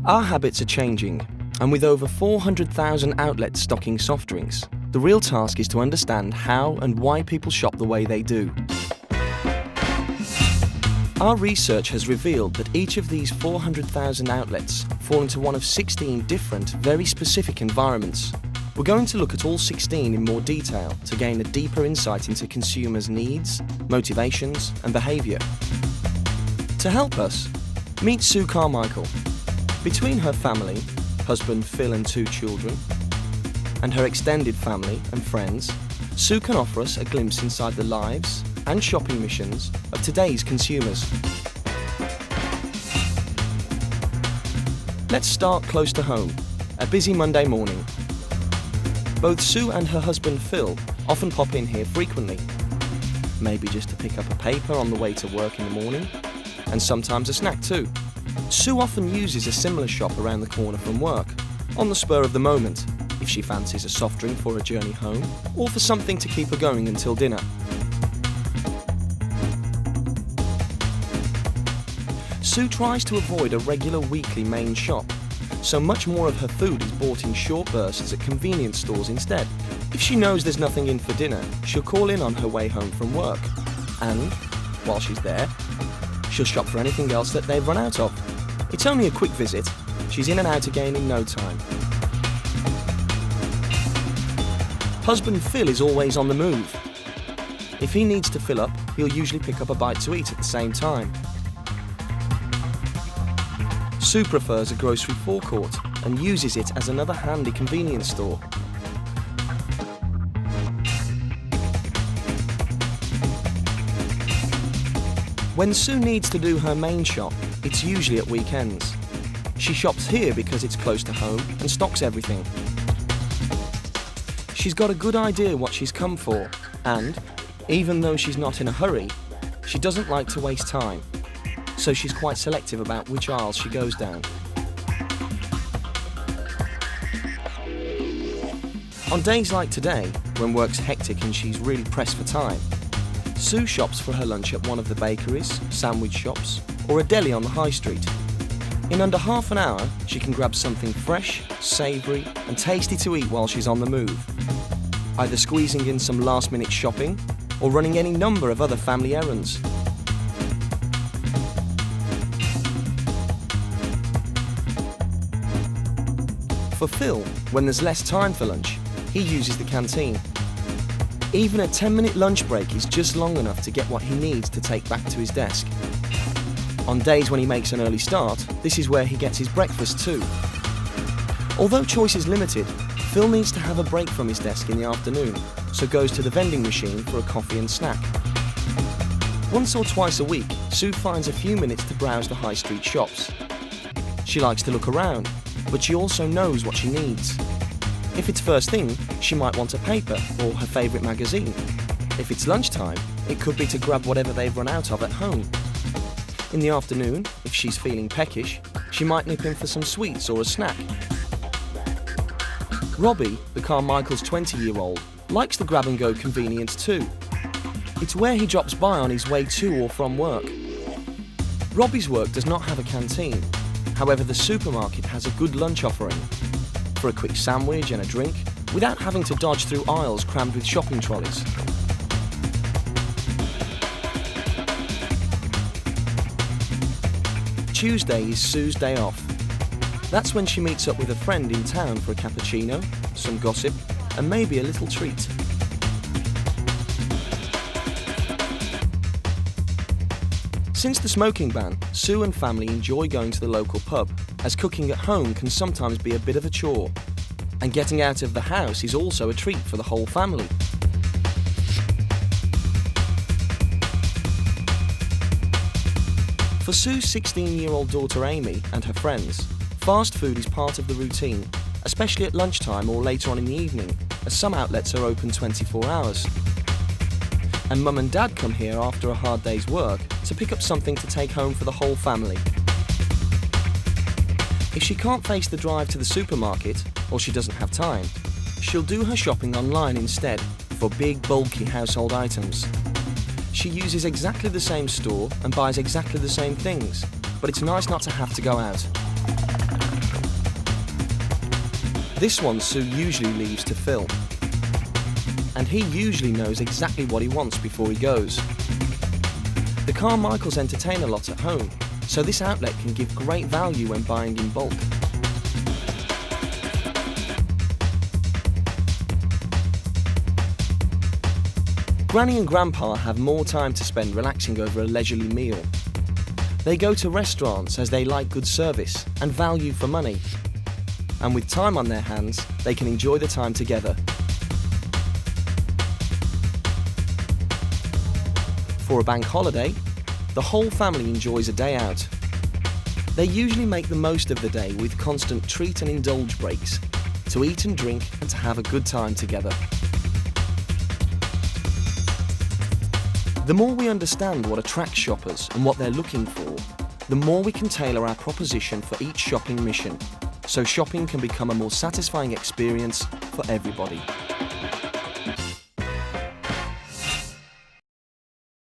Our habits are changing, and with over 400,000 outlets stocking soft drinks, the real task is to understand how and why people shop the way they do. Our research has revealed that each of these 400,000 outlets fall into one of 16 different, very specific environments. We're going to look at all 16 in more detail to gain a deeper insight into consumers' needs, motivations, and behaviour. To help us, meet Sue Carmichael. Between her family, husband Phil and 2 children, and her extended family and friends, Sue can offer us a glimpse inside the lives and shopping missions of today's consumers. Let's start close to home, a busy Monday morning. Both Sue and her husband Phil often pop in here frequently, maybe just to pick up a paper on the way to work in the morning, and sometimes a snack too. Sue often uses a similar shop around the corner from work, on the spur of the moment, if she fancies a soft drink for a journey home, or for something to keep her going until dinner. Sue tries to avoid a regular weekly main shop, so much more of her food is bought in short bursts at convenience stores instead. If she knows there's nothing in for dinner, she'll call in on her way home from work, and, while she's there, she'll shop for anything else that they've run out of. It's only a quick visit. She's in and out again in no time. Husband Phil is always on the move. If he needs to fill up, he'll usually pick up a bite to eat at the same time. Sue prefers a grocery forecourt and uses it as another handy convenience store. When Sue needs to do her main shop, it's usually at weekends. She shops here because it's close to home and stocks everything. She's got a good idea what she's come for, and, even though she's not in a hurry, she doesn't like to waste time, so she's quite selective about which aisles she goes down. On days like today, when work's hectic and she's really pressed for time, Sue shops for her lunch at one of the bakeries, sandwich shops, or a deli on the high street. In under half an hour, she can grab something fresh, savoury, and tasty to eat while she's on the move, either squeezing in some last-minute shopping or running any number of other family errands. For Phil, when there's less time for lunch, he uses the canteen. Even a 10-minute lunch break is just long enough to get what he needs to take back to his desk. On days when he makes an early start, this is where he gets his breakfast too. Although choice is limited, Phil needs to have a break from his desk in the afternoon, so goes to the vending machine for a coffee and snack. Once or twice a week, Sue finds a few minutes to browse the high street shops. She likes to look around, but she also knows what she needs. If it's first thing, she might want a paper or her favourite magazine. If it's lunchtime, it could be to grab whatever they've run out of at home. In the afternoon, if she's feeling peckish, she might nip in for some sweets or a snack. Robbie, the Carmichael's 20-year-old, likes the grab-and-go convenience too. It's where he drops by on his way to or from work. Robbie's work does not have a canteen. However, the supermarket has a good lunch offering for a quick sandwich and a drink without having to dodge through aisles crammed with shopping trolleys. Tuesday is Sue's day off. That's when she meets up with a friend in town for a cappuccino, some gossip, and maybe a little treat. Since the smoking ban, Sue and family enjoy going to the local pub, as cooking at home can sometimes be a bit of a chore. And getting out of the house is also a treat for the whole family. For Sue's 16-year-old daughter Amy and her friends, fast food is part of the routine, especially at lunchtime or later on in the evening, as some outlets are open 24 hours. And Mum and Dad come here after a hard day's work to pick up something to take home for the whole family. If she can't face the drive to the supermarket, or she doesn't have time, she'll do her shopping online instead for big, bulky household items. She uses exactly the same store and buys exactly the same things, but it's nice not to have to go out. This one Sue usually leaves to Phil, and he usually knows exactly what he wants before he goes. The Carmichaels entertain a lot at home, so this outlet can give great value when buying in bulk. Granny and Grandpa have more time to spend relaxing over a leisurely meal. They go to restaurants as they like good service and value for money. And with time on their hands, they can enjoy the time together. For a bank holiday, the whole family enjoys a day out. They usually make the most of the day with constant treat and indulge breaks, to eat and drink and to have a good time together. The more we understand what attracts shoppers and what they're looking for, the more we can tailor our proposition for each shopping mission, so shopping can become a more satisfying experience for everybody.